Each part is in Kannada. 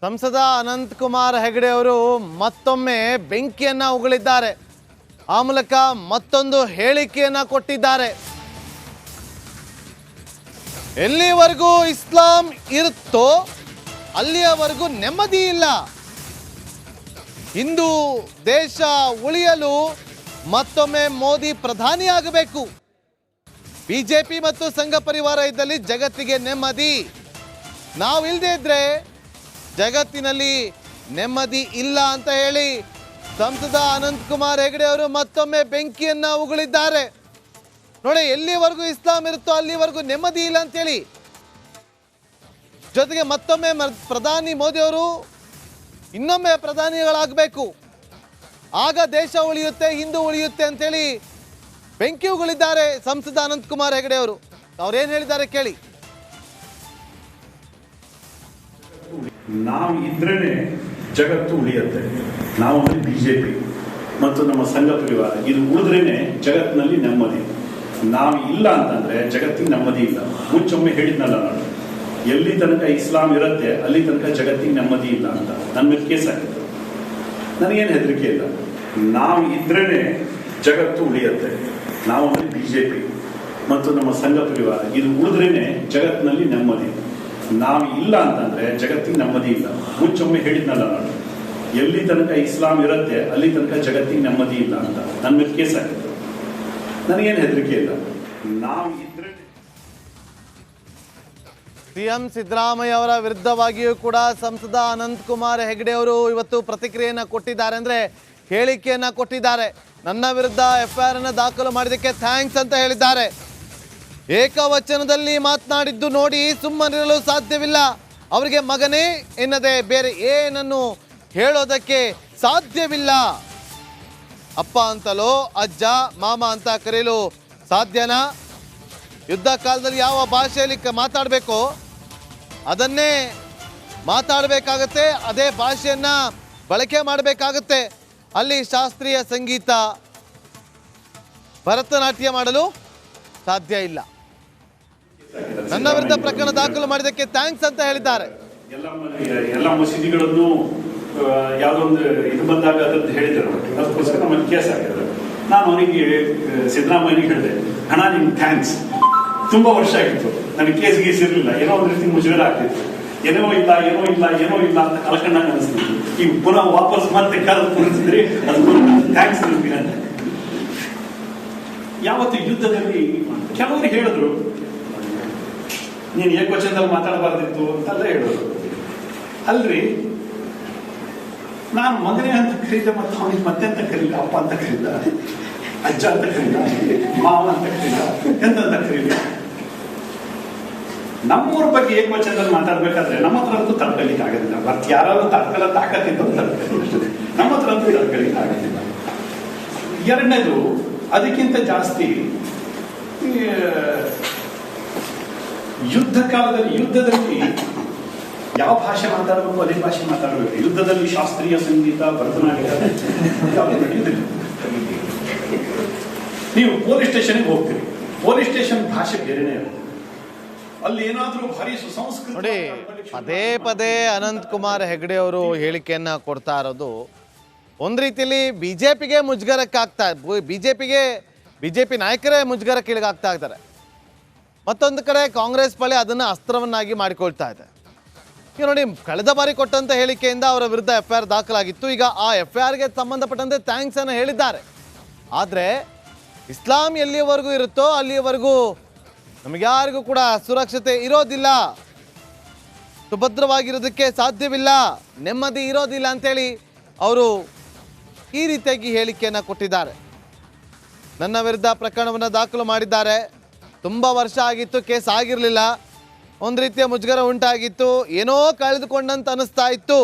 ಸಂಸದ ಅನಂತಕುಮಾರ್ ಹೆಗಡೆ ಅವರು ಮತ್ತೊಮ್ಮೆ ಬೆಂಕಿಯನ್ನ ಉಗುಳಿದ್ದಾರೆ. ಆ ಮೂಲಕ ಮತ್ತೊಂದು ಹೇಳಿಕೆಯನ್ನ ಕೊಟ್ಟಿದ್ದಾರೆ. ಎಲ್ಲಿವರೆಗೂ ಇಸ್ಲಾಂ ಇರುತ್ತೋ ಅಲ್ಲಿಯವರೆಗೂ ನೆಮ್ಮದಿ ಇಲ್ಲ. ಹಿಂದೂ ದೇಶ ಉಳಿಯಲು ಮತ್ತೊಮ್ಮೆ ಮೋದಿ ಪ್ರಧಾನಿಯಾಗಬೇಕು. ಬಿಜೆಪಿ ಮತ್ತು ಸಂಘ ಪರಿವಾರ ಇದ್ದಲ್ಲಿ ಜಗತ್ತಿಗೆ ನೆಮ್ಮದಿ. ನಾವು ಇಲ್ಲದೆ ಇದ್ರೆ ಜಗತ್ತಿನಲ್ಲಿ ನೆಮ್ಮದಿ ಇಲ್ಲ ಅಂತ ಹೇಳಿ ಸಂಸದ ಅನಂತಕುಮಾರ್ ಹೆಗಡೆ ಅವರು ಮತ್ತೊಮ್ಮೆ ಬೆಂಕಿಯನ್ನ ಉಗುಳಿದ್ದಾರೆ. ನೋಡಿ, ಎಲ್ಲಿವರೆಗೂ ಇಸ್ಲಾಂ ಇರುತ್ತೋ ಅಲ್ಲಿವರೆಗೂ ನೆಮ್ಮದಿ ಇಲ್ಲ ಅಂತೇಳಿ. ಜೊತೆಗೆ ಮತ್ತೊಮ್ಮೆ ಪ್ರಧಾನಿ ಮೋದಿ ಅವರು ಇನ್ನೊಮ್ಮೆ ಪ್ರಧಾನಿಗಳಾಗಬೇಕು, ಆಗ ದೇಶ ಉಳಿಯುತ್ತೆ, ಹಿಂದೂ ಉಳಿಯುತ್ತೆ ಅಂತೇಳಿ ಬೆಂಕಿ ಉಗುಳಿದ್ದಾರೆ ಸಂಸದ ಅನಂತಕುಮಾರ್ ಹೆಗಡೆ ಅವರು. ಅವ್ರೇನು ಹೇಳಿದ್ದಾರೆ ಕೇಳಿ. ನಾವು ಇದ್ರೇನೆ ಜಗತ್ತು ಉಳಿಯುತ್ತೆ. ನಾವು ಅಂದ್ರೆ ಬಿಜೆಪಿ ಮತ್ತು ನಮ್ಮ ಸಂಘ ಪರಿವಾರ ಇದು ಉಳಿದ್ರೇನೆ ಜಗತ್ತಿನಲ್ಲಿ ನೆಮ್ಮದಿ. ನಾವು ಇಲ್ಲ ಅಂತಂದ್ರೆ ಜಗತ್ತಿಗೆ ನೆಮ್ಮದಿ ಇಲ್ಲ. ಮುಂಚೊಮ್ಮೆ ಹೇಳಿದ್ನಲ್ಲ ನಾನು, ಎಲ್ಲಿ ತನಕ ಇಸ್ಲಾಂ ಇರುತ್ತೆ ಅಲ್ಲಿ ತನಕ ಜಗತ್ತಿಗೆ ನೆಮ್ಮದಿ ಇಲ್ಲ ಅಂತ. ನನ್ನ ಮೇಲೆ ಕೇಸ್ ಹಾಕಿದ್ರು. ನನಗೇನು ಹೆದರಿಕೆ ಇಲ್ಲ. ನಾವು ಇದ್ರೇನೆ ಜಗತ್ತು ಉಳಿಯುತ್ತೆ. ನಾವು ಅಂದ್ರೆ ಬಿಜೆಪಿ ಮತ್ತು ನಮ್ಮ ಸಂಘ ಪರಿವಾರ ಇದು ಉಳಿದ್ರೇನೆ ಜಗತ್ತಿನಲ್ಲಿ ನೆಮ್ಮದಿ. ನಾವು ಇಲ್ಲ ಅಂತಂದ್ರೆ ಜಗತ್ತಿಗೆ ನೆಮ್ಮದಿ ಇಲ್ಲ. ಮುಂಚೊಮ್ಮೆ ಹೇಳಿದ್ನಲ್ಲ ನಾನು, ಎಲ್ಲಿ ತನಕ ಇಸ್ಲಾಂ ಇರುತ್ತೆ ಅಲ್ಲಿ ತನಕ ಜಗತ್ತಿಗೆ ನೆಮ್ಮದಿ ಇಲ್ಲ ಅಂತ. ನನ್ನ ಮೇಲೆ ಕೇಸ್ ಹಾಕಿದ್ರು. ನನಗೇನು ಹೆದರಿಕೆ ಇಲ್ಲ. ನಾವು ಇದ್ರೆ ಸಿಎಂ ಸಿದ್ದರಾಮಯ್ಯ ಅವರ ವಿರುದ್ಧವಾಗಿಯೂ ಕೂಡ ಸಂಸದ ಅನಂತಕುಮಾರ್ ಹೆಗಡೆ ಅವರು ಇವತ್ತು ಪ್ರತಿಕ್ರಿಯೆಯನ್ನ ಕೊಟ್ಟಿದ್ದಾರೆ. ಅಂದ್ರೆ ಹೇಳಿಕೆಯನ್ನ ಕೊಟ್ಟಿದ್ದಾರೆ. ನನ್ನ ವಿರುದ್ಧ FIR ಅನ್ನು ದಾಖಲು ಮಾಡಿದ್ದಕ್ಕೆ ಥ್ಯಾಂಕ್ಸ್ ಅಂತ ಹೇಳಿದ್ದಾರೆ. ಏಕವಚನದಲ್ಲಿ ಮಾತನಾಡಿದ್ದು ನೋಡಿ ಸುಮ್ಮನಿರಲು ಸಾಧ್ಯವಿಲ್ಲ. ಅವರಿಗೆ ಮಗನೇ ಎನ್ನದೆ ಬೇರೆ ಏನನ್ನು ಹೇಳೋದಕ್ಕೆ ಸಾಧ್ಯವಿಲ್ಲ. ಅಪ್ಪ ಅಂತಲೋ ಅಜ್ಜ ಮಾಮ ಅಂತ ಕರೆಯಲು ಸಾಧ್ಯನಾ? ಯುದ್ಧ ಕಾಲದಲ್ಲಿ ಯಾವ ಭಾಷೆಯಲ್ಲಿ ಮಾತಾಡಬೇಕೋ ಅದನ್ನೇ ಮಾತಾಡಬೇಕಾಗತ್ತೆ, ಅದೇ ಭಾಷೆಯನ್ನ ಬಳಕೆ ಮಾಡಬೇಕಾಗತ್ತೆ. ಅಲ್ಲಿ ಶಾಸ್ತ್ರೀಯ ಸಂಗೀತ, ಭರತನಾಟ್ಯ ಮಾಡಲು ಸಾಧ್ಯ ಇಲ್ಲ. ನನ್ನ ವಿರುದ್ಧ ಪ್ರಕರಣ ದಾಖಲು ಮಾಡಿದ್ದಕ್ಕೆ ಥ್ಯಾಂಕ್ಸ್ ಅಂತ ಹೇಳಿದ್ದಾರೆ. ಎಲ್ಲ ಮಸೀದಿಗಳನ್ನು ಯಾವುದೋ ಒಂದು ಇದು ಬಂದಾಗ ಅದ್ರದ್ದು ಹೇಳಿದ್ರು, ಅದಕ್ಕೋಸ್ಕರ ನಮ್ಮಲ್ಲಿ ಕೇಸ್ ಆಗಿದ್ರು. ನಾನು ಅವನಿಗೆ ಸಿದ್ದರಾಮಯ್ಯನಿಗೆ ಹೇಳಿದೆ, ಹಣ ನಿಮ್ಗೆ ಥ್ಯಾಂಕ್ಸ್. ತುಂಬಾ ವರ್ಷ ಆಗಿತ್ತು, ನನಗೆ ಕೇಸ್ ಗೀಸ್ ಇರಲಿಲ್ಲ, ಏನೋ ಒಂದು ರೀತಿ ಮುಜುಗರ ಆಗ್ತಿತ್ತು. ಏನೋ ಇಲ್ಲ ಅಂತ ಕಳ್ಕೊಂಡಂಗೆ ಅನಿಸ್ತಿತ್ತು. ಈಗ ಪುನಃ ವಾಪಸ್ ಮತ್ತೆ ಕರೆದ್ರಿ, ಅದಕ್ಕೆ ಥ್ಯಾಂಕ್ಸ್ ನಿಮ್ಗೆ ಅಂತ. ಯಾವತ್ತು ಯುದ್ಧದಲ್ಲಿ ಕೆಲವರು ಹೇಳಿದ್ರು, ನೀನು ಏಕವಚನದಲ್ಲಿ ಮಾತಾಡಬಾರ್ದಿತ್ತು ಅಂತೆಲ್ಲ ಹೇಳಿದ್ರು. ಅಲ್ರಿ, ನಾನು ಮಗನೇ ಅಂತ ಕರೀದ, ಮತ್ತು ಅವನಿಗೆ ಮತ್ತೆ ಅಂತ ಕರೀಲ, ಅಪ್ಪ ಅಂತ ಕರೀದ, ಅಜ್ಜ ಅಂತ ಕರೀದ, ಮಾವ ಅಂತ ಕರೀದ, ಎಂತ ಕರೀಲ. ನಮ್ಮೂರ ಬಗ್ಗೆ ಏಕವಚನದಲ್ಲಿ ಮಾತಾಡ್ಬೇಕಾದ್ರೆ ನಮ್ಮ ಹತ್ರ ಅಂತೂ ತಡ್ಕಲಿಕ್ಕೆ ಆಗೋದಿಲ್ಲ. ಮತ್ತೆ ಯಾರಾದ್ರೂ ತಡ್ಕಲ್ಲ ತಾಕತ್ತಿದ್ದು ತಡ್ಕಲಿ, ನಮ್ಮ ಹತ್ರ ಅಂತೂ ತಡ್ಕಲಿಕ್ಕೆ ಆಗೋದಿಲ್ಲ. ಎರಡನೇದು, ಅದಕ್ಕಿಂತ ಜಾಸ್ತಿ ಯುದ್ಧದಲ್ಲಿ ಯಾವ ಭಾಷೆ ಮಾತಾಡಬೇಕು ಅದೇ ಭಾಷೆ ಮಾತಾಡಬೇಕು. ಯುದ್ಧದಲ್ಲಿ ಶಾಸ್ತ್ರೀಯ ಸಂಗೀತ, ಭರತನಾಟ್ಯ ಯಾವುದು ನಡೆಯುವುದಿಲ್ಲ. ನೀವು ಪೊಲೀಸ್ ಸ್ಟೇಷನ್ಗೆ ಹೋಗ್ತೀರಿ, ಪೊಲೀಸ್ ಸ್ಟೇಷನ್ ಭಾಷೆ ಬೇರೆನೇ ಇರುತ್ತೆ. ಅಲ್ಲಿ ಏನಾದ್ರೂ ಭಾರಿ ಸುಸಂಸ್ಕೃತ. ನೋಡಿ, ಪದೇ ಅನಂತಕುಮಾರ್ ಹೆಗಡೆ ಅವರು ಹೇಳಿಕೆಯನ್ನ ಕೊಡ್ತಾ ಇರೋದು ಒಂದ್ ರೀತಿಯಲ್ಲಿ ಬಿಜೆಪಿಗೆ ಮುಜುಗರಕ್ಕಾಗ್ತಾ, ಬಿಜೆಪಿ ನಾಯಕರೇ ಮುಜುಗರಕ್ಕೀಡಾಗ್ತಾ ಇದ್ದಾರೆ. ಮತ್ತೊಂದು ಕಡೆ ಕಾಂಗ್ರೆಸ್ ಪಡೆ ಅದನ್ನ ಅಸ್ತ್ರವನ್ನಾಗಿ ಮಾಡಿಕೊಳ್ತಾ ಇದೆ. ಈಗ ನೋಡಿ, ಕಳೆದ ಬಾರಿ ಕೊಟ್ಟಂತ ಹೇಳಿಕೆಯಿಂದ ಅವರ ವಿರುದ್ಧ FIR ದಾಖಲಾಗಿತ್ತು. ಈಗ ಆ FIRಗೆ ಸಂಬಂಧಪಟ್ಟಂತೆ ಥ್ಯಾಂಕ್ಸ್ ಅನ್ನು ಹೇಳಿದ್ದಾರೆ. ಆದರೆ ಇಸ್ಲಾಂ ಎಲ್ಲಿಯವರೆಗೂ ಇರುತ್ತೋ ಅಲ್ಲಿಯವರೆಗೂ ನಮಗ್ಯಾರಿಗೂ ಕೂಡ ಸುರಕ್ಷತೆ ಇರೋದಿಲ್ಲ, ಸುಭದ್ರವಾಗಿರೋದಕ್ಕೆ ಸಾಧ್ಯವಿಲ್ಲ, ನೆಮ್ಮದಿ ಇರೋದಿಲ್ಲ ಅಂತೇಳಿ ಅವರು ಈ ರೀತಿಯಾಗಿ ಹೇಳಿಕೆಯನ್ನು ಕೊಟ್ಟಿದ್ದಾರೆ. ನನ್ನ ವಿರುದ್ಧ ಪ್ರಕರಣವನ್ನು ದಾಖಲು ಮಾಡಿದ್ದಾರೆ. ತುಂಬ ವರ್ಷ ಆಗಿತ್ತು, ಕೇಸ್ ಆಗಿರಲಿಲ್ಲ, ಒಂದು ರೀತಿಯ ಮುಜುಗರ ಉಂಟಾಗಿತ್ತು, ಏನೋ ಕಳೆದುಕೊಂಡಂತ ಅನಿಸ್ತಾ ಇತ್ತು,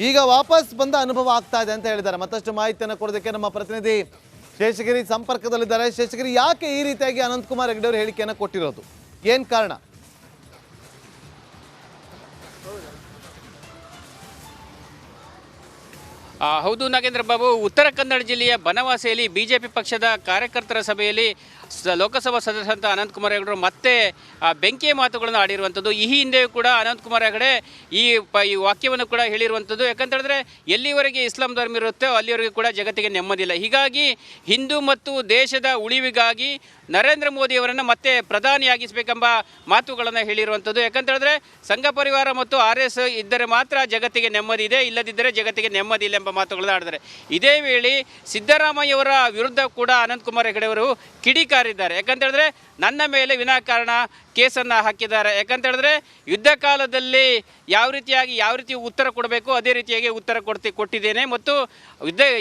ಈಗ ವಾಪಸ್ ಬಂದ ಅನುಭವ ಆಗ್ತಾ ಇದೆ ಅಂತ ಹೇಳಿದ್ದಾರೆ. ಮತ್ತಷ್ಟು ಮಾಹಿತಿಯನ್ನು ಕೊಡೋದಕ್ಕೆ ನಮ್ಮ ಪ್ರತಿನಿಧಿ ಶೇಷಗಿರಿ ಸಂಪರ್ಕದಲ್ಲಿದ್ದಾರೆ. ಶೇಷಗಿರಿ, ಯಾಕೆ ಈ ರೀತಿಯಾಗಿ ಅನಂತಕುಮಾರ್ ಹೆಗಡೆ ಅವರು ಹೇಳಿಕೆಯನ್ನು ಕೊಟ್ಟಿರೋದು, ಏನು ಕಾರಣ? ಹೌದು ನಾಗೇಂದ್ರ ಬಾಬು, ಉತ್ತರ ಕನ್ನಡ ಜಿಲ್ಲೆಯ ಬನವಾಸಿಯಲ್ಲಿ ಬಿಜೆಪಿ ಪಕ್ಷದ ಕಾರ್ಯಕರ್ತರ ಸಭೆಯಲ್ಲಿ ಲೋಕಸಭಾ ಸದಸ್ಯರಂತ ಅನಂತಕುಮಾರ್ ಹೆಗಡೆ ಮತ್ತೆ ಬೆಂಕಿಯ ಮಾತುಗಳನ್ನು ಆಡಿರುವಂಥದ್ದು. ಈ ಹಿಂದೆಯೂ ಕೂಡ ಅನಂತಕುಮಾರ್ ಹೆಗಡೆ ಈ ವಾಕ್ಯವನ್ನು ಕೂಡ ಹೇಳಿರುವಂಥದ್ದು. ಯಾಕಂತ ಹೇಳಿದ್ರೆ ಎಲ್ಲಿವರೆಗೆ ಇಸ್ಲಾಂ ಧರ್ಮ ಇರುತ್ತೋ ಅಲ್ಲಿವರೆಗೂ ಕೂಡ ಜಗತ್ತಿಗೆ ನೆಮ್ಮದಿಲ್ಲ. ಹೀಗಾಗಿ ಹಿಂದೂ ಮತ್ತು ದೇಶದ ಉಳಿವಿಗಾಗಿ ನರೇಂದ್ರ ಮೋದಿಯವರನ್ನು ಮತ್ತೆ ಪ್ರಧಾನಿಯಾಗಿಸಬೇಕೆಂಬ ಮಾತುಗಳನ್ನು ಹೇಳಿರುವಂಥದ್ದು. ಯಾಕಂತ ಹೇಳಿದ್ರೆ ಸಂಘ ಪರಿವಾರ ಮತ್ತು RS ಇದ್ದರೆ ಮಾತ್ರ ಜಗತ್ತಿಗೆ ನೆಮ್ಮದಿ ಇದೆ, ಇಲ್ಲದಿದ್ದರೆ ಜಗತ್ತಿಗೆ ನೆಮ್ಮದಿ ಇಲ್ಲ ಎಂಬ ಮಾತುಗಳನ್ನು ಆಡಿದ್ದಾರೆ. ಇದೇ ವೇಳೆ ಸಿದ್ದರಾಮಯ್ಯವರ ವಿರುದ್ಧ ಕೂಡ ಅನಂತಕುಮಾರ್ ಹೆಗಡೆ ಅವರು ಕಿಡಿಕಾರಿದ್ದಾರೆ. ಯಾಕಂತ ಹೇಳಿದ್ರೆ ನನ್ನ ಮೇಲೆ ವಿನಾಕಾರಣ ಕೇಸನ್ನು ಹಾಕಿದ್ದಾರೆ. ಯಾಕಂತ ಹೇಳಿದ್ರೆ ಯುದ್ಧ ಕಾಲದಲ್ಲಿ ಯಾವ ರೀತಿ ಉತ್ತರ ಕೊಡಬೇಕು ಅದೇ ರೀತಿಯಾಗಿ ಉತ್ತರ ಕೊಟ್ಟಿದ್ದೇನೆ ಮತ್ತು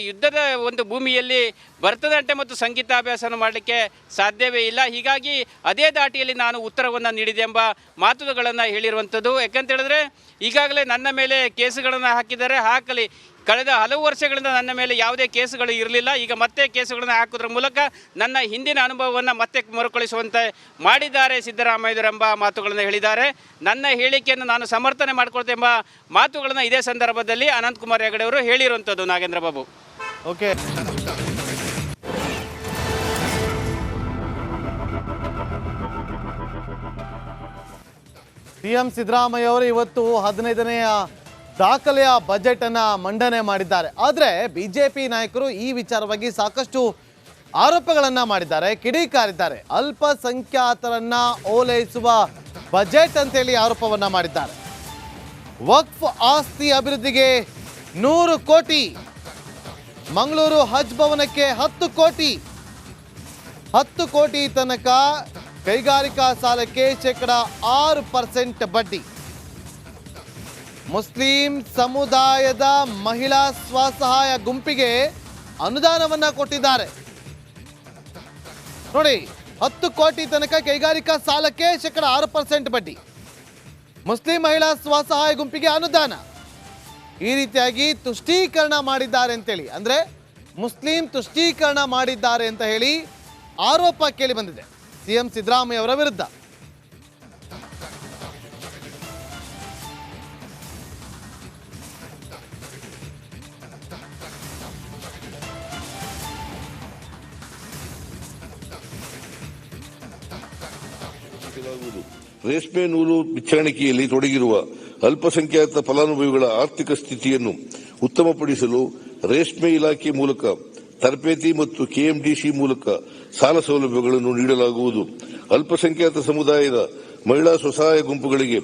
ಯುದ್ಧದ ಒಂದು ಭೂಮಿಯಲ್ಲಿ ಭರತನಾಟ್ಯ ಮತ್ತು ಸಂಗೀತಾಭ್ಯಾಸವನ್ನು ಮಾಡಲಿಕ್ಕೆ ಸಾಧ್ಯವೇ ಇಲ್ಲ. ಹೀಗಾಗಿ ಅದೇ ದಾಟಿಯಲ್ಲಿ ನಾನು ಉತ್ತರವನ್ನು ನೀಡಿದೆ ಎಂಬ ಮಾತುಗಳನ್ನು ಹೇಳಿರುವಂಥದ್ದು. ಯಾಕಂತ ಹೇಳಿದ್ರೆ ಈಗಾಗಲೇ ನನ್ನ ಮೇಲೆ ಕೇಸುಗಳನ್ನು ಹಾಕಿದ್ದಾರೆ. ಹಾಕಲಿ, ಕಳೆದ ಹಲವು ವರ್ಷಗಳಿಂದ ನನ್ನ ಮೇಲೆ ಯಾವುದೇ ಕೇಸುಗಳು ಇರಲಿಲ್ಲ. ಈಗ ಮತ್ತೆ ಕೇಸುಗಳನ್ನು ಹಾಕೋದ್ರ ಮೂಲಕ ನನ್ನ ಹಿಂದಿನ ಅನುಭವವನ್ನು ಮತ್ತೆ ಮರುಕಳಿಸುವಂತೆ ಮಾಡಿದ್ದಾರೆ ಸಿದ್ದರಾಮಯ್ಯರೆಂಬ ಮಾತುಗಳನ್ನು ಹೇಳಿದ್ದಾರೆ. ನನ್ನ ಹೇಳಿಕೆಯನ್ನು ನಾನು ಸಮರ್ಥನೆ ಮಾಡಿಕೊಳ್ತೆ ಎಂಬ ಮಾತುಗಳನ್ನು ಇದೇ ಸಂದರ್ಭದಲ್ಲಿ ಅನಂತಕುಮಾರ್ ಹೆಗಡೆ ಅವರು ಹೇಳಿರುವಂಥದ್ದು. ನಾಗೇಂದ್ರ ಬಾಬು. ಓಕೆ, CM ಸಿದ್ದರಾಮಯ್ಯ ಅವರು ಇವತ್ತು 15ನೆಯ ದಾಖಲೆಯ ಬಜೆಟ್ ಅನ್ನ ಮಂಡನೆ ಮಾಡಿದ್ದಾರೆ. ಆದರೆ ಬಿಜೆಪಿ ನಾಯಕರು ಈ ವಿಚಾರವಾಗಿ ಸಾಕಷ್ಟು ಆರೋಪಗಳನ್ನ ಮಾಡಿದ್ದಾರೆ, ಕಿಡಿಕಾರಿದ್ದಾರೆ. ಅಲ್ಪಸಂಖ್ಯಾತರನ್ನ ಓಲೈಸುವ ಬಜೆಟ್ ಅಂತೇಳಿ ಆರೋಪವನ್ನ ಮಾಡಿದ್ದಾರೆ. ವಕ್ಫ್ ಆಸ್ತಿ ಅಭಿವೃದ್ಧಿಗೆ 100 ಕೋಟಿ, ಮಂಗಳೂರು ಹಜ್ ಭವನಕ್ಕೆ 10 ಕೋಟಿ, 10 ಕೋಟಿ ತನಕ ಕೈಗಾರಿಕಾ ಸಾಲಕ್ಕೆ 6% ಬಡ್ಡಿ. ಮುಸ್ಲಿಂ ಸಮುದಾಯದ ಮಹಿಳಾ ಸ್ವಸಹಾಯ ಗುಂಪಿಗೆ ಅನುದಾನವನ್ನ ಕೊಟ್ಟಿದ್ದಾರೆ. ನೋಡಿ, 10 ಕೋಟಿ ತನಕ ಕೈಗಾರಿಕಾ ಸಾಲಕ್ಕೆ 6% ಬಡ್ಡಿ, ಮುಸ್ಲಿಂ ಮಹಿಳಾ ಸ್ವಸಹಾಯ ಗುಂಪಿಗೆ ಅನುದಾನ. ಈ ರೀತಿಯಾಗಿ ತುಷ್ಟೀಕರಣ ಮಾಡಿದ್ದಾರೆ ಅಂತೇಳಿ, ಅಂದ್ರೆ ಮುಸ್ಲಿಂ ತುಷ್ಟೀಕರಣ ಮಾಡಿದ್ದಾರೆ ಅಂತ ಹೇಳಿ ಆರೋಪ ಕೇಳಿ ಬಂದಿದೆ CM ಸಿದ್ದರಾಮಯ್ಯ ಅವರ ವಿರುದ್ಧ. ರೇಷ್ಮೆ ನೂಲು ಬಿಚ್ಚಾಣಿಕೆಯಲ್ಲಿ ತೊಡಗಿರುವ ಅಲ್ಪಸಂಖ್ಯಾತ ಫಲಾನುಭವಿಗಳ ಆರ್ಥಿಕ ಸ್ಥಿತಿಯನ್ನು ಉತ್ತಮಪಡಿಸಲು ರೇಷ್ಮೆ ಇಲಾಖೆ ಮೂಲಕ ತರಬೇತಿ ಮತ್ತು KMDC ಮೂಲಕ ಸಾಲ ಸೌಲಭ್ಯಗಳನ್ನು ನೀಡಲಾಗುವುದು. ಅಲ್ಪಸಂಖ್ಯಾತ ಸಮುದಾಯದ ಮಹಿಳಾ ಸ್ವಸಹಾಯ ಗುಂಪುಗಳಿಗೆ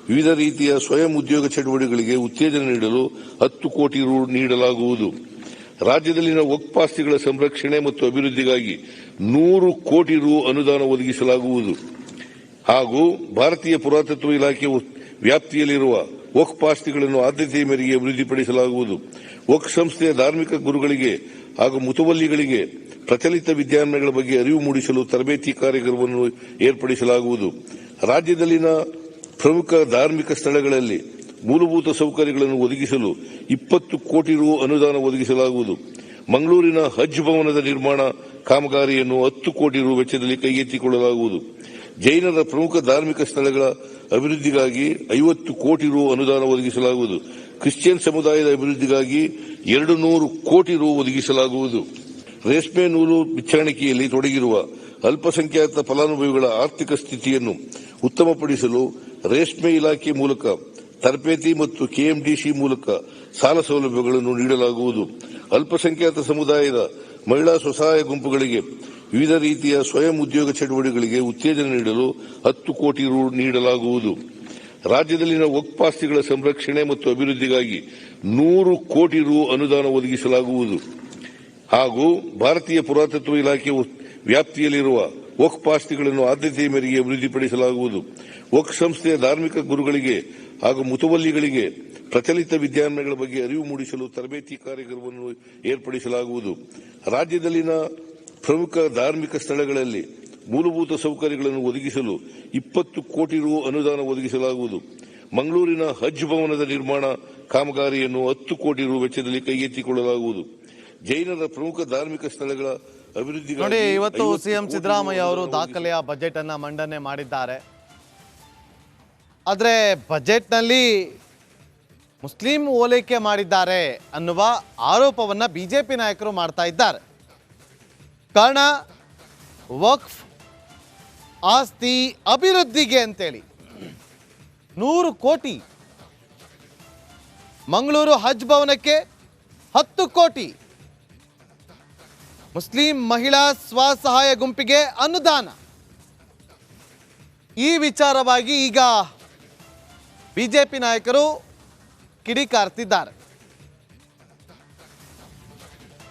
ವಿವಿಧ ರೀತಿಯ ಸ್ವಯಂ ಉದ್ಯೋಗ ಚಟುವಟಿಕೆಗಳಿಗೆ ಉತ್ತೇಜನ ನೀಡಲು 10 ಕೋಟಿ ರು ನೀಡಲಾಗುವುದು. ರಾಜ್ಯದಲ್ಲಿನ ವಕ್ಫ್ ಆಸ್ತಿಗಳ ಸಂರಕ್ಷಣೆ ಮತ್ತು ಅಭಿವೃದ್ಧಿಗಾಗಿ 100 ಕೋಟಿ ರು ಅನುದಾನ ಒದಗಿಸಲಾಗುವುದು ಹಾಗೂ ಭಾರತೀಯ ಪುರಾತತ್ವ ಇಲಾಖೆ ವ್ಯಾಪ್ತಿಯಲ್ಲಿರುವ ವಕ್ಫ್ ಆಸ್ತಿಗಳನ್ನು ಆದ್ಯತೆಯ ಮೇರೆಗೆ ಅಭಿವೃದ್ಧಿಪಡಿಸಲಾಗುವುದು. ವಕ್ಫ್ ಸಂಸ್ಥೆಯ ಧಾರ್ಮಿಕ ಗುರುಗಳಿಗೆ ಹಾಗೂ ಮುತವಲ್ಲಿಗಳಿಗೆ ಪ್ರಚಲಿತ ವಿದ್ಯಮಾನಗಳ ಬಗ್ಗೆ ಅರಿವು ಮೂಡಿಸಲು ತರಬೇತಿ ಕಾರ್ಯಕ್ರಮವನ್ನು ಏರ್ಪಡಿಸಲಾಗುವುದು. ರಾಜ್ಯದಲ್ಲಿನ ಪ್ರಮುಖ ಧಾರ್ಮಿಕ ಸ್ಥಳಗಳಲ್ಲಿ ಮೂಲಭೂತ ಸೌಕರ್ಯಗಳನ್ನು ಒದಗಿಸಲು 20 ಕೋಟಿ ರು ಅನುದಾನ ಒದಗಿಸಲಾಗುವುದು. ಮಂಗಳೂರಿನ ಹಜ್ ಭವನದ ನಿರ್ಮಾಣ ಕಾಮಗಾರಿಯನ್ನು 10 ಕೋಟಿ ರು ವೆಚ್ಚದಲ್ಲಿ ಕೈಗೆತ್ತಿಕೊಳ್ಳಲಾಗುವುದು. ಜೈನರ ಪ್ರಮುಖ ಧಾರ್ಮಿಕ ಸ್ಥಳಗಳ ಅಭಿವೃದ್ಧಿಗಾಗಿ 50 ಕೋಟಿ ರು ಅನುದಾನ ಒದಗಿಸಲಾಗುವುದು. ಕ್ರಿಶ್ಚಿಯನ್ ಸಮುದಾಯದ ಅಭಿವೃದ್ಧಿಗಾಗಿ 200 ಕೋಟಿ ರು ಒದಗಿಸಲಾಗುವುದು. ರೇಷ್ಮೆ ನೂಲು ಬಿಚ್ಚಾಣಿಕೆಯಲ್ಲಿ ತೊಡಗಿರುವ ಅಲ್ಪಸಂಖ್ಯಾತ ಫಲಾನುಭವಿಗಳ ಆರ್ಥಿಕ ಸ್ಥಿತಿಯನ್ನು ಉತ್ತಮಪಡಿಸಲು ರೇಷ್ಮೆ ಇಲಾಖೆ ಮೂಲಕ ತರಬೇತಿ ಮತ್ತು KMDC ಮೂಲಕ ಸಾಲ ಸೌಲಭ್ಯಗಳನ್ನು ನೀಡಲಾಗುವುದು. ಅಲ್ಪಸಂಖ್ಯಾತ ಸಮುದಾಯದ ಮಹಿಳಾ ಸ್ವಸಹಾಯ ಗುಂಪುಗಳಿಗೆ ವಿವಿಧ ರೀತಿಯ ಸ್ವಯಂ ಉದ್ಯೋಗ ಚಟುವಟಿಕೆಗಳಿಗೆ ಉತ್ತೇಜನ ನೀಡಲು 10 ಕೋಟಿ ರು ನೀಡಲಾಗುವುದು. ರಾಜ್ಯದಲ್ಲಿನ ವಕ್ಫ್ ಆಸ್ತಿಗಳ ಸಂರಕ್ಷಣೆ ಮತ್ತು ಅಭಿವೃದ್ಧಿಗಾಗಿ 100 ಕೋಟಿ ರು ಅನುದಾನ ಒದಗಿಸಲಾಗುವುದು ಹಾಗೂ ಭಾರತೀಯ ಪುರಾತತ್ವ ಇಲಾಖೆ ವ್ಯಾಪ್ತಿಯಲ್ಲಿರುವ ವಕ್ಫ್ ಆಸ್ತಿಗಳನ್ನು ಆದ್ಯತೆಯ ಮೇರೆಗೆ ಅಭಿವೃದ್ಧಿಪಡಿಸಲಾಗುವುದು. ವಕ್ಫ್ ಸಂಸ್ಥೆಯ ಧಾರ್ಮಿಕ ಗುರುಗಳಿಗೆ ಹಾಗೂ ಮುತವಲ್ಲಿಗಳಿಗೆ ಪ್ರಚಲಿತ ವಿದ್ಯಮಾನಗಳ ಬಗ್ಗೆ ಅರಿವು ಮೂಡಿಸಲು ತರಬೇತಿ ಕಾರ್ಯಕ್ರಮವನ್ನು ಏರ್ಪಡಿಸಲಾಗುವುದು. ರಾಜ್ಯದಲ್ಲಿನ ಪ್ರಮುಖ ಧಾರ್ಮಿಕ ಸ್ಥಳಗಳಲ್ಲಿ ಮೂಲಭೂತ ಸೌಕರ್ಯಗಳನ್ನು ಒದಗಿಸಲು 20 ಕೋಟಿ ರು ಅನುದಾನ ಒದಗಿಸಲಾಗುವುದು. ಮಂಗಳೂರಿನ ಹಜ್ ಭವನದ ನಿರ್ಮಾಣ ಕಾಮಗಾರಿಯನ್ನು 10 ಕೋಟಿ ರು ವೆಚ್ಚದಲ್ಲಿ ಕೈಗೆತ್ತಿಕೊಳ್ಳಲಾಗುವುದು. ಜೈನರ ಪ್ರಮುಖ ಧಾರ್ಮಿಕ ಸ್ಥಳಗಳ ಅಭಿವೃದ್ಧಿ. ನೋಡಿ, ಇವತ್ತು CM ಸಿದ್ದರಾಮಯ್ಯ ಅವರು ದಾಖಲೆಯ ಬಜೆಟ್ ಅನ್ನ ಮಂಡನೆ ಮಾಡಿದ್ದಾರೆ. ಆದರೆ ಬಜೆಟ್ನಲ್ಲಿ ಮುಸ್ಲಿಂ ಓಲೈಕೆ ಮಾಡಿದ್ದಾರೆ ಅನ್ನುವ ಆರೋಪವನ್ನ ಬಿಜೆಪಿ ನಾಯಕರು ಮಾಡ್ತಾ ಇದ್ದಾರೆ. ಕಾರಣ, ವಕ್ಫ್ ಆಸ್ತಿ ಅಭಿವೃದ್ಧಿಗೆ ಅಂತೇಳಿ 100 ಕೋಟಿ, ಮಂಗಳೂರು ಹಜ್ ಭವನಕ್ಕೆ 10 ಕೋಟಿ, ಮುಸ್ಲಿಂ ಮಹಿಳಾ ಸ್ವಸಹಾಯ ಗುಂಪಿಗೆ ಅನುದಾನ. ಈ ವಿಚಾರವಾಗಿ ಈಗ ಬಿಜೆಪಿ ನಾಯಕರು ಕಿಡಿಕಾರ್ತಿದ್ದಾರೆ.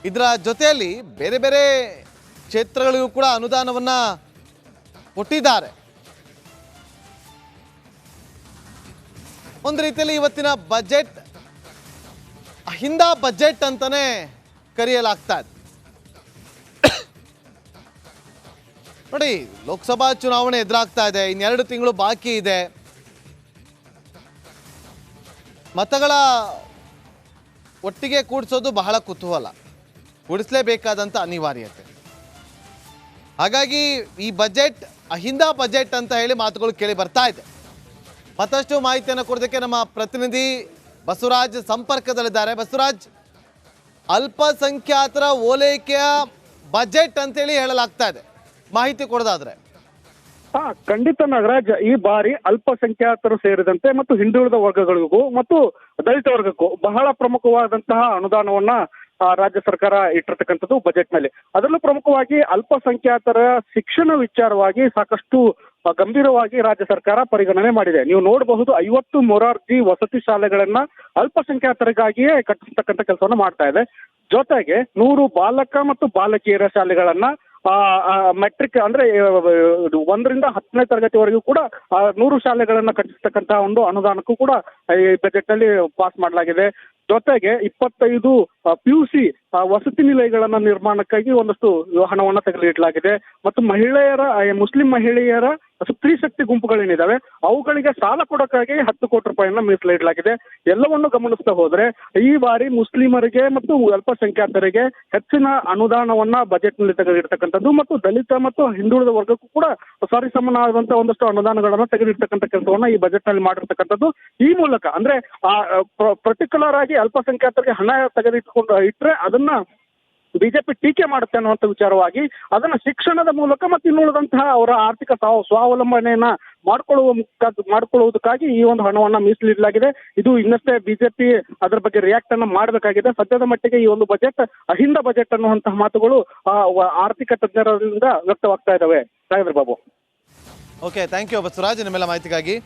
ಇದರ ಜೊತೆಯಲ್ಲಿ ಬೇರೆ ಬೇರೆ ಕ್ಷೇತ್ರಗಳಿಗೂ ಕೂಡ ಅನುದಾನವನ್ನ ಕೊಟ್ಟಿದ್ದಾರೆ. ಒಂದು ರೀತಿಯಲ್ಲಿ ಇವತ್ತಿನ ಬಜೆಟ್ ಅಹಿಂದ ಬಜೆಟ್ ಅಂತಾನೆ ಕರೆಯಲಾಗ್ತಾ ಇದೆ. ನೋಡಿ, ಲೋಕಸಭಾ ಚುನಾವಣೆ ಎದುರಾಗ್ತಾ ಇದೆ, ಇನ್ನೆರಡು ತಿಂಗಳು ಬಾಕಿ ಇದೆ. ಮತಗಳ ಒಟ್ಟಿಗೆ ಕೂಡಿಸೋದು ಬಹಳ ಕುತೂಹಲ, ಕೂಡಿಸಲೇಬೇಕಾದಂಥ ಅನಿವಾರ್ಯತೆ. ಹಾಗಾಗಿ ಈ ಬಜೆಟ್ ಅಹಿಂದ ಬಜೆಟ್ ಅಂತ ಹೇಳಿ ಮಾತುಗಳು ಕೇಳಿ ಬರ್ತಾ ಇದೆ. ಮತ್ತಷ್ಟು ಮಾಹಿತಿಯನ್ನು ಕೊಡೋದಕ್ಕೆ ನಮ್ಮ ಪ್ರತಿನಿಧಿ ಬಸವರಾಜ್ ಸಂಪರ್ಕದಲ್ಲಿದ್ದಾರೆ. ಬಸವರಾಜ್, ಅಲ್ಪಸಂಖ್ಯಾತರ ಓಲೈಕೆಯ ಬಜೆಟ್ ಅಂತೇಳಿ ಹೇಳಲಾಗ್ತಾ ಇದೆ, ಮಾಹಿತಿ ಕೊಡೋದಾದ್ರೆ. ಖಂಡಿತ ನಾಗರಾಜ್, ಈ ಬಾರಿ ಅಲ್ಪಸಂಖ್ಯಾತರು ಸೇರಿದಂತೆ ಮತ್ತು ಹಿಂದುಳಿದ ವರ್ಗಗಳಿಗೂ ಮತ್ತು ದಲಿತ ವರ್ಗಕ್ಕೂ ಬಹಳ ಪ್ರಮುಖವಾದಂತಹ ಅನುದಾನವನ್ನ ರಾಜ್ಯ ಸರ್ಕಾರ ಇಟ್ಟಿರ್ತಕ್ಕಂಥದ್ದು ಬಜೆಟ್ ನಲ್ಲಿ. ಅದರಲ್ಲೂ ಪ್ರಮುಖವಾಗಿ ಅಲ್ಪಸಂಖ್ಯಾತರ ಶಿಕ್ಷಣ ವಿಚಾರವಾಗಿ ಸಾಕಷ್ಟು ಗಂಭೀರವಾಗಿ ರಾಜ್ಯ ಸರ್ಕಾರ ಪರಿಗಣನೆ ಮಾಡಿದೆ. ನೀವು ನೋಡಬಹುದು, 50 ಮೊರಾರ್ಜಿ ವಸತಿ ಶಾಲೆಗಳನ್ನ ಅಲ್ಪಸಂಖ್ಯಾತರಿಗಾಗಿಯೇ ಕಟ್ಟಿಸ್ತಕ್ಕಂಥ ಕೆಲಸವನ್ನ ಮಾಡ್ತಾ ಇದೆ. ಜೊತೆಗೆ 100 ಬಾಲಕ ಮತ್ತು ಬಾಲಕಿಯರ ಶಾಲೆಗಳನ್ನ ಮೆಟ್ರಿಕ್ ಅಂದ್ರೆ 1ರಿಂದ 10ನೇ ತರಗತಿವರೆಗೂ ಕೂಡ 100 ಶಾಲೆಗಳನ್ನ ಕಟ್ಟಿಸ್ತಕ್ಕಂತ ಒಂದು ಅನುದಾನಕ್ಕೂ ಕೂಡ ಈ ಬಜೆಟ್ ನಲ್ಲಿ ಪಾಸ್ ಮಾಡಲಾಗಿದೆ. ಜೊತೆಗೆ 25 PUC ವಸತಿ ನಿಲಯಗಳನ್ನ ನಿರ್ಮಾಣಕ್ಕಾಗಿ ಒಂದಷ್ಟು ಹಣವನ್ನ ತೆಗೆದಿಡಲಾಗಿದೆ. ಮತ್ತು ಮಹಿಳೆಯರ ಮುಸ್ಲಿಂ ಮಹಿಳೆಯರ ಸ್ತ್ರೀ ಶಕ್ತಿ ಗುಂಪುಗಳೇನಿದಾವೆ ಅವುಗಳಿಗೆ ಸಾಲ ಕೊಡೋಕ್ಕಾಗಿ 10 ಕೋಟಿ ರೂಪಾಯಿಯನ್ನ ಮೀಸಲಿಡಲಾಗಿದೆ. ಎಲ್ಲವನ್ನು ಗಮನಿಸ್ತಾ ಹೋದ್ರೆ ಈ ಬಾರಿ ಮುಸ್ಲಿಮರಿಗೆ ಮತ್ತು ಅಲ್ಪಸಂಖ್ಯಾತರಿಗೆ ಹೆಚ್ಚಿನ ಅನುದಾನವನ್ನ ಬಜೆಟ್ ನಲ್ಲಿ ತೆಗೆದಿರ್ತಕ್ಕಂಥದ್ದು ಮತ್ತು ದಲಿತ ಮತ್ತು ಹಿಂದುಳಿದ ವರ್ಗಕ್ಕೂ ಕೂಡ ಸರಿಸಮನಾದಂತಹ ಒಂದಷ್ಟು ಅನುದಾನಗಳನ್ನ ತೆಗೆದಿರ್ತಕ್ಕಂಥ ಕೆಲಸವನ್ನ ಈ ಬಜೆಟ್ ನಲ್ಲಿ ಮಾಡಿರ್ತಕ್ಕಂಥದ್ದು. ಈ ಮೂಲಕ ಅಂದ್ರೆ ಪರ್ಟಿಕ್ಯುಲರ್ ಆಗಿ ಅಲ್ಪಸಂಖ್ಯಾತರಿಗೆ ಹಣ ತೆಗೆದಿಟ್ಕೊಂಡು ಇಟ್ರೆ ಅದನ್ನ ಬಿಜೆಪಿ ಟೀಕೆ ಮಾಡುತ್ತೆ ಅನ್ನುವಂಥ ವಿಚಾರವಾಗಿ ಅದನ್ನ ಶಿಕ್ಷಣದ ಮೂಲಕ ಮತ್ತು ಇನ್ನುಳಿದಂತಹ ಅವರ ಆರ್ಥಿಕ ಸ್ವಾವಲಂಬನೆಯನ್ನ ಮಾಡ್ಕೊಳ್ಳುವುದಕ್ಕಾಗಿ ಈ ಒಂದು ಹಣವನ್ನ ಮೀಸಲಿಡಲಾಗಿದೆ. ಇದು ಇನ್ನಷ್ಟೇ ಬಿಜೆಪಿ ಅದರ ಬಗ್ಗೆ ರಿಯಾಕ್ಟ್ ಅನ್ನ ಮಾಡಬೇಕಾಗಿದೆ. ಸದ್ಯದ ಮಟ್ಟಿಗೆ ಈ ಒಂದು ಬಜೆಟ್ ಅಹಿಂದ ಬಜೆಟ್ ಅನ್ನುವಂತಹ ಮಾತುಗಳು ಆರ್ಥಿಕ ತಜ್ಞರಿಂದ ವ್ಯಕ್ತವಾಗ್ತಾ ಇದಾವೆ. Raghavendra Babu. Okay, thank you Basavaraj, ನಿಮ್ಮೆಲ್ಲ ಮಾಹಿತಿಗಾಗಿ.